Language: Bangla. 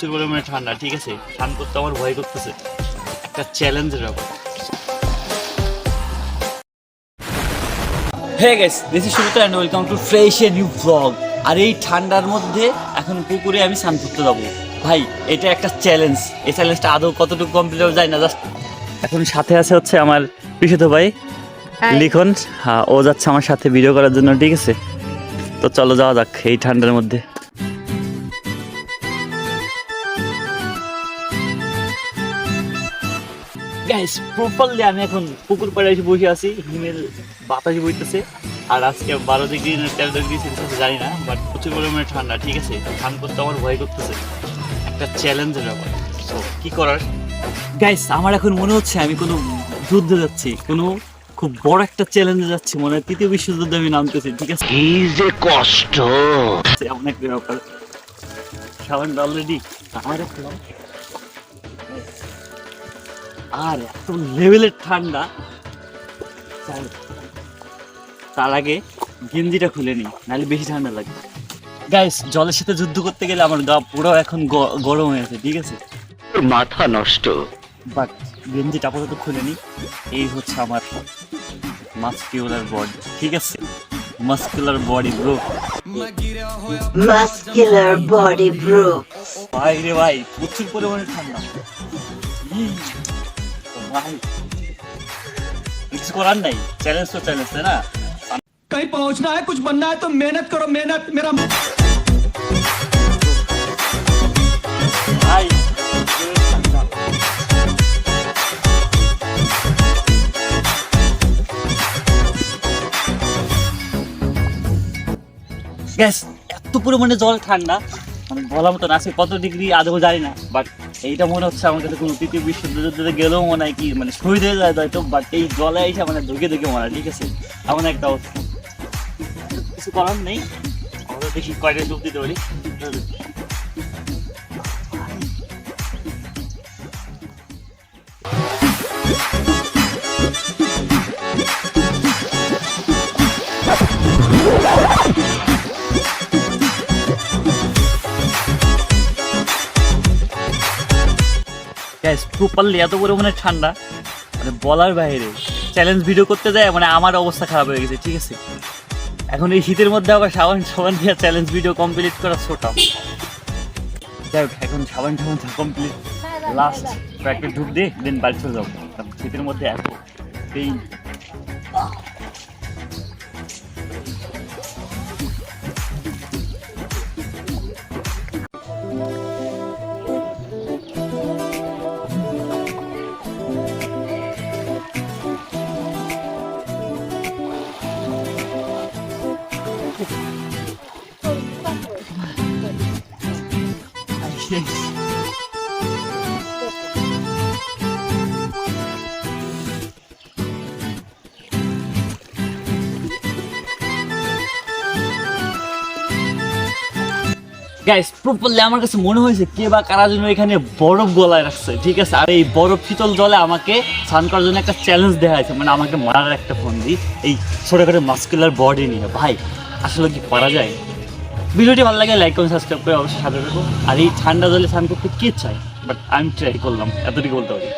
প্রচুর পরিমাণে ঠান্ডা, ঠিক আছে, স্নান করতে আমার ভয় করতেছে, একটা চ্যালেঞ্জের ব্যাপার। Hey guys, this is Sumit and welcome to fresh a new blog. আর এই ঠান্ডার মধ্যে এখন পুকুরে আমি স্নান করতে যাবো। ভাই এটা একটা চ্যালেঞ্জ, এই চ্যালেঞ্জটা আদৌ কতটুকু কমপ্লিট হবে যায় না। জাস্ট এখন সাথে আছে হচ্ছে আমার পিসিত ভাই লিখন, হ্যাঁ ও যাচ্ছে আমার সাথে ভিডিও করার জন্য, ঠিক আছে। তো চলো যাওয়া যাক এই ঠান্ডার মধ্যে। গাইস প্রপারলি আমি এখন পুকুর পাড়ে এসে বসে আছি, হিমেল বাতাস বইতেছে। আর আজকে 12 ডিগ্রি না 13 ডিগ্রি সেলসিয়াস জানি না, বাট প্রচুর পরিমাণে ঠান্ডা, ঠিক আছে। স্নান করতে আমার ভয় করতেছে, একটা চ্যালেঞ্জের ব্যাপার। তো কি করার গাইস, আমার এখন মনে হচ্ছে আমি কোনো যুদ্ধে যাচ্ছি, কোনো খুব বড় একটা চ্যালেঞ্জে যাচ্ছি, মনে হয় তৃতীয় বিশ্বযুদ্ধে আমি নামতেছি, ঠিক আছে। কি যে কষ্ট, এমন একটা ব্যাপার। সাবানটা অলরেডি আমার আর এত লেভেলের ঠান্ডা, তার আগে গেঞ্জিটা খুলে নিই, নাহলে বেশি ঠান্ডা লাগে। গাইস জলের সাথে যুদ্ধ করতে গেলে আমার গা পুরো এখন গরম হয়ে আছে, ঠিক আছে, মাথা নষ্ট। বাট গেঞ্জিটা আপাতত খুলে নিই। এই হচ্ছে আমার মাস্কিউলার বডি, ঠিক আছে, muscular body bro, Muscular body bro. ভাই রে ভাই প্রচুর পরিমাণে ঠান্ডা ভাই, কিছু করার নাই, চ্যালেঞ্জ তো চ্যালেঞ্জ, তাই না। कहीं पहुंचना है, कुछ बनना है तो मेहनत करो, मेहनत मेरा ভাই গ্যাস এত পরিমাণে জল ঠান্ডা, মানে বলার মতো না। আজকে কত ডিগ্রি আদৌ জানি না, বাট এইটা মনে হচ্ছে আমার কাছে কোনো তৃতীয় বিশ্বযুদ্ধে গেলেও মনে হয় কি মানে শহীদ হয়ে যায় হয়তো, বাট এই জলে এসে মানে ধুকে ধুকে মারা, ঠিক আছে, এমন একটা অবস্থা। কিছু করার নেই, আমরা দেখি কয়টা ডুব দিতে পারি। গ্যাস প্রপারলি এত পরিমাণে ঠান্ডা, মানে বলার বাইরে। চ্যালেঞ্জ ভিডিও করতে যায় মানে আমার অবস্থা খারাপ হয়ে গেছে, ঠিক আছে। এখন এই শীতের মধ্যে আবার সাবান দিয়ে চ্যালেঞ্জ ভিডিও কমপ্লিট করা ছোট। যাই হোক, এখন সাবান কমপ্লিট, লাস্ট কয়েকটা ঢুক দিয়ে দেন বাড়ি চলে যাবো। শীতের মধ্যে এত পেইন। গাইস প্রপারলি আমার কাছে মনে হয়েছে কে বা কারা জন্য এখানে বরফ গলায় রাখছে, ঠিক আছে। আর এই বরফ শীতল জলে আমাকে স্নান করার জন্য একটা চ্যালেঞ্জ দেওয়া হয়েছে, মানে আমাকে মারার একটা ফোন দিই এই ছোটখাটো মাস্কুলার বডি নিয়ে। ভাই আসলে কি পারা যায়? ভিডিওটি ভালো লাগে লাইক কমেন্ট সাবস্ক্রাইব করে অবশ্যই সাথে থাকো। আর এই ঠান্ডা জলে স্নান করতে কে চায়, বাট আমি ট্রাই করলাম, এতটুকু বলতে পারি।